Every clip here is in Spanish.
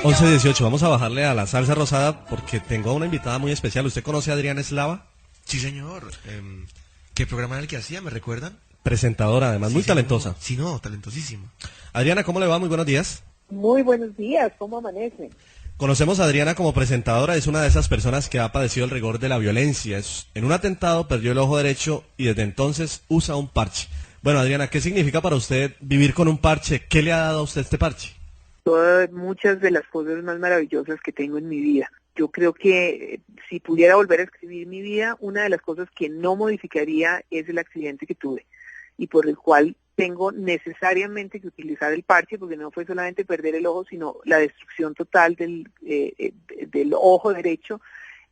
11:18, vamos a bajarle a la salsa rosada porque tengo a una invitada muy especial. ¿Usted conoce a Adriana Eslava? Sí, señor. ¿Qué programa era el que hacía? ¿Me recuerdan? Presentadora, además, Sí, muy señor. talentosa. Sí, no, talentosísima. Adriana, ¿cómo le va? Muy buenos días. Muy buenos días, ¿cómo amanece? Conocemos a Adriana como presentadora, es una de esas personas que ha padecido el rigor de la violencia. En un atentado perdió el ojo derecho y desde entonces usa un parche. Bueno, Adriana, ¿qué significa para usted vivir con un parche? ¿Qué le ha dado a usted este parche? Muchas de las cosas más maravillosas que tengo en mi vida. Yo creo que si pudiera volver a escribir mi vida, una de las cosas que no modificaría es el accidente que tuve y por el cual tengo necesariamente que utilizar el parche, porque no fue solamente perder el ojo, sino la destrucción total del ojo derecho,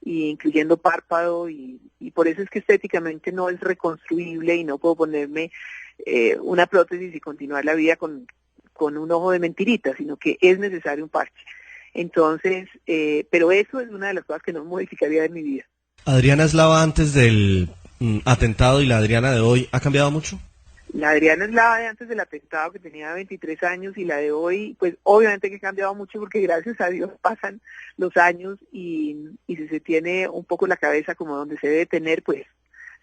y incluyendo párpado, y por eso es que estéticamente no es reconstruible y no puedo ponerme una prótesis y continuar la vida con un ojo de mentirita, sino que es necesario un parche. Entonces, pero eso es una de las cosas que no modificaría en mi vida. Adriana Eslava antes del atentado y la Adriana de hoy, ¿ha cambiado mucho? La Adriana Eslava de antes del atentado, que tenía 23 años, y la de hoy, pues obviamente que ha cambiado mucho porque gracias a Dios pasan los años y si se tiene un poco la cabeza como donde se debe tener, pues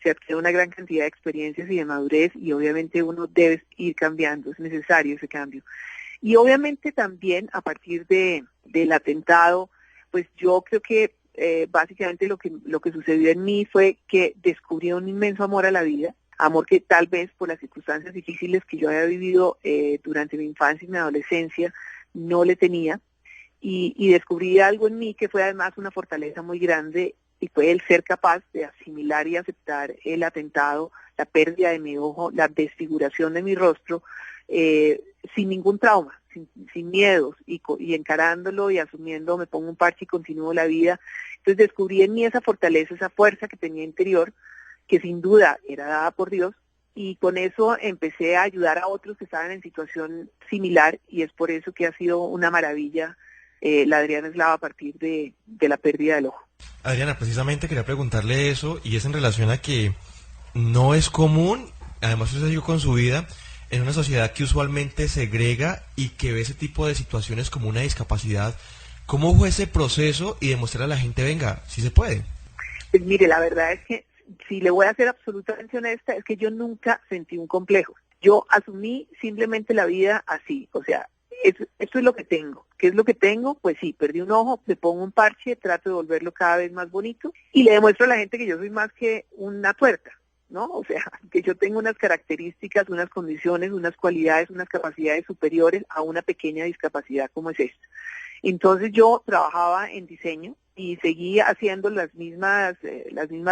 se adquiere una gran cantidad de experiencias y de madurez y obviamente uno debe ir cambiando, es necesario ese cambio. Y obviamente también a partir del atentado, pues yo creo que básicamente lo que sucedió en mí fue que descubrí un inmenso amor a la vida, amor que tal vez por las circunstancias difíciles que yo había vivido durante mi infancia y mi adolescencia no le tenía, y descubrí algo en mí que fue además una fortaleza muy grande, y fue el ser capaz de asimilar y aceptar el atentado, la pérdida de mi ojo, la desfiguración de mi rostro, sin ningún trauma, sin miedos, y encarándolo y asumiendo, me pongo un parche y continúo la vida. Entonces descubrí en mí esa fortaleza, esa fuerza que tenía interior, que sin duda era dada por Dios, y con eso empecé a ayudar a otros que estaban en situación similar, y es por eso que ha sido una maravilla la Adriana Eslava a partir de la pérdida del ojo. Adriana, precisamente quería preguntarle eso, y es en relación a que no es común, además usted siguió con su vida, en una sociedad que usualmente segrega y que ve ese tipo de situaciones como una discapacidad. ¿Cómo fue ese proceso y demostrar a la gente, venga, sí se puede? Pues mire, la verdad es que, si le voy a ser absolutamente honesta, es que yo nunca sentí un complejo. Yo asumí simplemente la vida así, o sea, esto es lo que tengo. ¿Qué es lo que tengo? Pues sí, perdí un ojo, le pongo un parche, trato de volverlo cada vez más bonito y le demuestro a la gente que yo soy más que una tuerca, ¿no? O sea, que yo tengo unas características, unas condiciones, unas cualidades, unas capacidades superiores a una pequeña discapacidad como es esta. Entonces yo trabajaba en diseño y seguí haciendo las mismas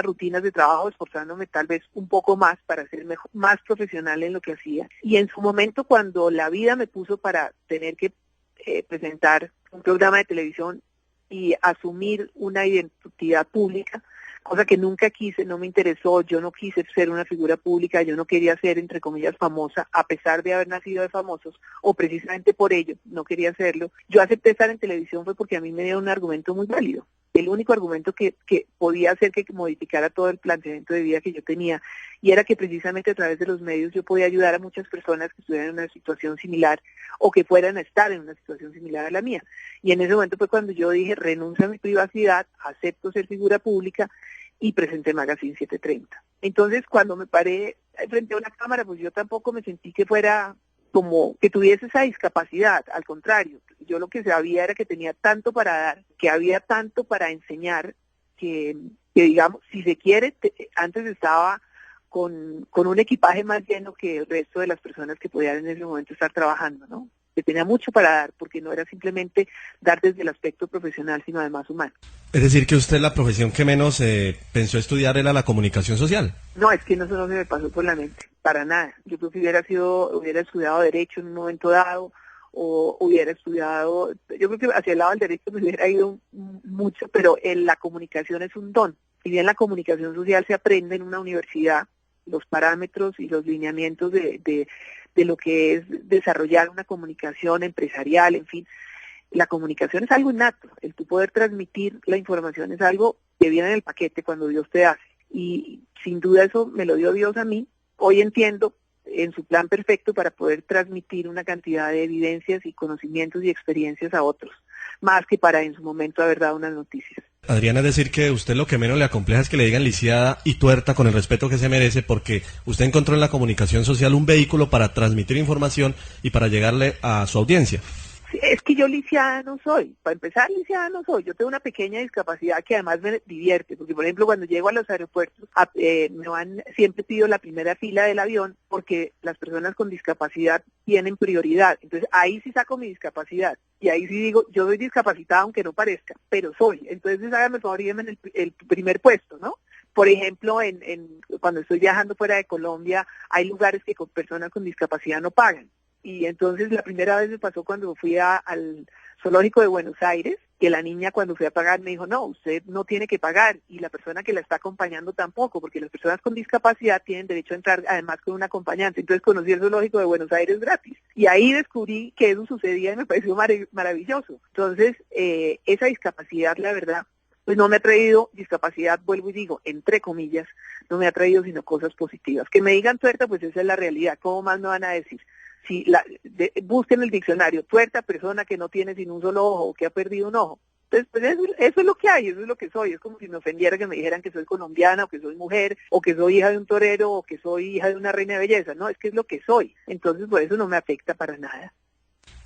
rutinas de trabajo, esforzándome tal vez un poco más para ser más profesional en lo que hacía. Y en su momento, cuando la vida me puso para tener que presentar un programa de televisión y asumir una identidad pública, cosa que nunca quise, no me interesó, yo no quise ser una figura pública, yo no quería ser, entre comillas, famosa, a pesar de haber nacido de famosos, o precisamente por ello no quería hacerlo. Yo acepté estar en televisión fue porque a mí me dio un argumento muy válido, el único argumento que podía hacer que modificara todo el planteamiento de vida que yo tenía, y era que precisamente a través de los medios yo podía ayudar a muchas personas que estuvieran en una situación similar o que fueran a estar en una situación similar a la mía. Y en ese momento fue cuando yo dije, renuncio a mi privacidad, acepto ser figura pública, y presenté Magazine 730. Entonces, cuando me paré frente a una cámara, pues yo tampoco me sentí que fuera como que tuviese esa discapacidad, al contrario, yo lo que sabía era que tenía tanto para dar, que había tanto para enseñar, que digamos, si se quiere, antes estaba con un equipaje más lleno que el resto de las personas que podían en ese momento estar trabajando, ¿no? Que tenía mucho para dar, porque no era simplemente dar desde el aspecto profesional, sino además humano. Es decir, que usted la profesión que menos pensó estudiar era la comunicación social. No, es que eso no se me pasó por la mente, para nada. Yo creo que hubiera estudiado Derecho en un momento dado, o hubiera estudiado, yo creo que hacia el lado del Derecho me hubiera ido mucho, pero la comunicación es un don. Si bien la comunicación social se aprende en una universidad, los parámetros y los lineamientos de lo que es desarrollar una comunicación empresarial, en fin, la comunicación es algo innato, el tú poder transmitir la información es algo que viene en el paquete cuando Dios te hace, y sin duda eso me lo dio Dios a mí. Hoy entiendo en su plan perfecto para poder transmitir una cantidad de evidencias y conocimientos y experiencias a otros, más que para en su momento haber dado unas noticias. Adriana, es decir que usted lo que menos le acompleja es que le digan lisiada y tuerta con el respeto que se merece, porque usted encontró en la comunicación social un vehículo para transmitir información y para llegarle a su audiencia. Sí, es que yo lisiada no soy. Para empezar, lisiada no soy. Yo tengo una pequeña discapacidad que además me divierte, porque por ejemplo cuando llego a los aeropuertos siempre pido la primera fila del avión porque las personas con discapacidad tienen prioridad. Entonces ahí sí saco mi discapacidad y ahí sí digo, yo soy discapacitada aunque no parezca, pero soy. Entonces hágame el favor y denme el primer puesto, ¿no? Por ejemplo, cuando estoy viajando fuera de Colombia, hay lugares que con personas con discapacidad no pagan. Y entonces la primera vez me pasó cuando fui al zoológico de Buenos Aires, que la niña cuando fui a pagar me dijo, no, usted no tiene que pagar, y la persona que la está acompañando tampoco, porque las personas con discapacidad tienen derecho a entrar además con un acompañante. Entonces conocí el zoológico de Buenos Aires gratis, y ahí descubrí que eso sucedía y me pareció maravilloso. Entonces, esa discapacidad, la verdad, pues no me ha traído discapacidad, vuelvo y digo, entre comillas, no me ha traído sino cosas positivas. Que me digan tuerta, pues esa es la realidad, ¿cómo más me van a decir? Si busquen el diccionario, tuerta, persona que no tiene sino un solo ojo o que ha perdido un ojo. Entonces, pues eso es lo que hay, eso es lo que soy. Es como si me ofendiera que me dijeran que soy colombiana, o que soy mujer, o que soy hija de un torero, o que soy hija de una reina de belleza. No, es que es lo que soy. Entonces, por eso no me afecta para nada.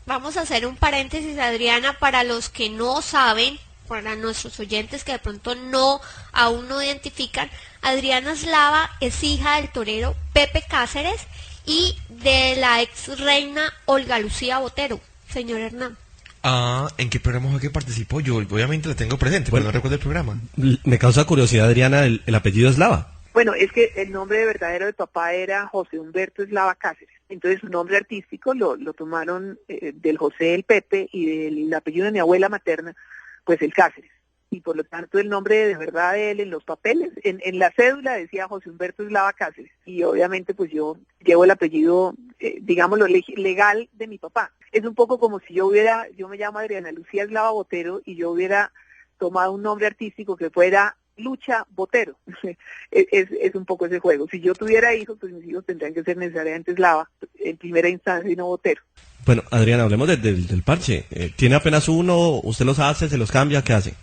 Vamos a hacer un paréntesis, Adriana, para los que no saben, para nuestros oyentes que de pronto aún no identifican. Adriana Slava es hija del torero Pepe Cáceres y de la ex reina Olga Lucía Botero, señor Hernán. ¿En qué programa fue que participó? Yo obviamente lo tengo presente, Bueno, pero no recuerdo el programa. Me causa curiosidad, Adriana, el apellido Eslava. Bueno, es que el nombre verdadero de papá era José Humberto Eslava Cáceres. Entonces su nombre artístico lo tomaron del José el Pepe, y del apellido de mi abuela materna, pues el Cáceres. Y por lo tanto el nombre de verdad de él en los papeles, en la cédula decía José Humberto Eslava Cáceres. Y obviamente pues yo llevo el apellido, digámoslo, legal de mi papá. Es un poco como si yo me llamo Adriana Lucía Eslava Botero y yo hubiera tomado un nombre artístico que fuera Lucha Botero. es un poco ese juego. Si yo tuviera hijos, pues mis hijos tendrían que ser necesariamente Eslava en primera instancia y no Botero. Bueno, Adriana, hablemos del parche. ¿Tiene apenas uno? ¿Usted los hace? ¿Se los cambia? ¿Qué hace?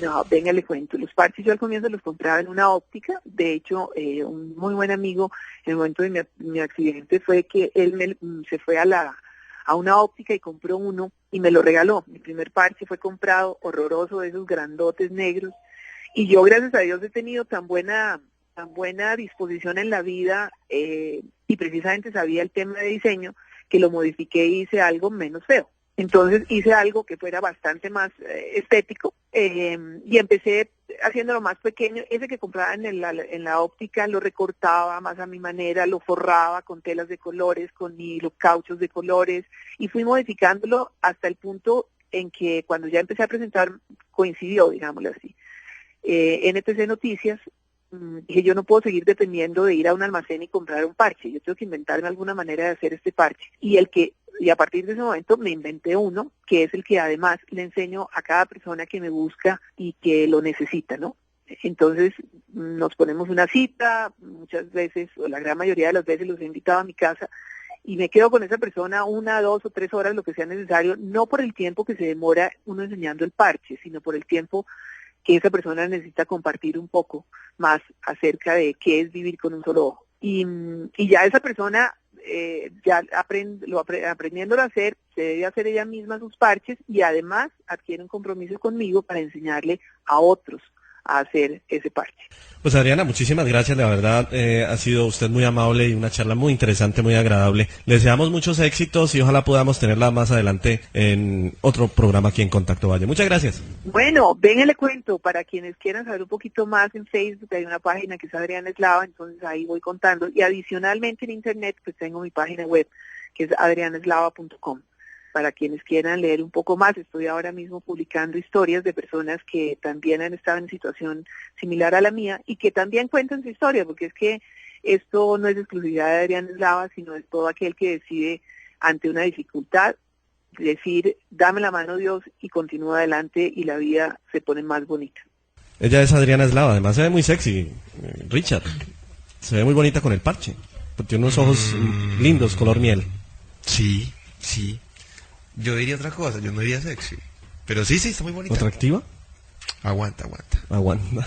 No, venga, le cuento. Los parches yo al comienzo los compraba en una óptica. De hecho, un muy buen amigo, en el momento de mi accidente, fue que él se fue a una óptica y compró uno y me lo regaló. Mi primer parche fue comprado, horroroso, de esos grandotes negros. Y yo, gracias a Dios, he tenido tan buena disposición en la vida, y precisamente sabía el tema de diseño, que lo modifiqué y hice algo menos feo. Entonces hice algo que fuera bastante más estético, y empecé haciéndolo más pequeño. Ese que compraba en la óptica lo recortaba más a mi manera, lo forraba con telas de colores, con hilo, cauchos de colores, y fui modificándolo hasta el punto en que cuando ya empecé a presentar coincidió, digámoslo así. NTC Noticias, dije, yo no puedo seguir dependiendo de ir a un almacén y comprar un parche, yo tengo que inventarme alguna manera de hacer este parche. Y a partir de ese momento me inventé uno, que es el que además le enseño a cada persona que me busca y que lo necesita, ¿no? Entonces nos ponemos una cita, muchas veces, o la gran mayoría de las veces los he invitado a mi casa, y me quedo con esa persona 1, 2 o 3 horas, lo que sea necesario, no por el tiempo que se demora uno enseñando el parche, sino por el tiempo que esa persona necesita compartir un poco más acerca de qué es vivir con un solo ojo. Y ya esa persona, aprendiéndolo a hacer, se debe hacer ella misma sus parches, y además adquiere un compromiso conmigo para enseñarle a otros a hacer ese parche. Pues Adriana, muchísimas gracias, la verdad ha sido usted muy amable y una charla muy interesante, muy agradable. Le deseamos muchos éxitos y ojalá podamos tenerla más adelante en otro programa aquí en Contacto Valle. Muchas gracias. Bueno, venga, le cuento, para quienes quieran saber un poquito más, en Facebook hay una página que es Adriana Eslava, entonces ahí voy contando, y adicionalmente en internet pues tengo mi página web que es adrianeslava.com. Para quienes quieran leer un poco más, estoy ahora mismo publicando historias de personas que también han estado en situación similar a la mía y que también cuentan su historia, porque es que esto no es exclusividad de Adriana Eslava, sino de todo aquel que decide ante una dificultad decir, dame la mano Dios, y continúa adelante y la vida se pone más bonita. Ella es Adriana Eslava, además se ve muy sexy, Richard. Se ve muy bonita con el parche. Tiene unos ojos lindos, color miel. Sí. Yo diría otra cosa, yo no diría sexy, Pero sí, está muy bonita. ¿Atractiva? Aguanta. Aguanta.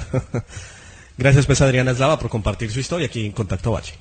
Gracias, pues, Adriana Eslava, por compartir su historia aquí en Contacto Valle.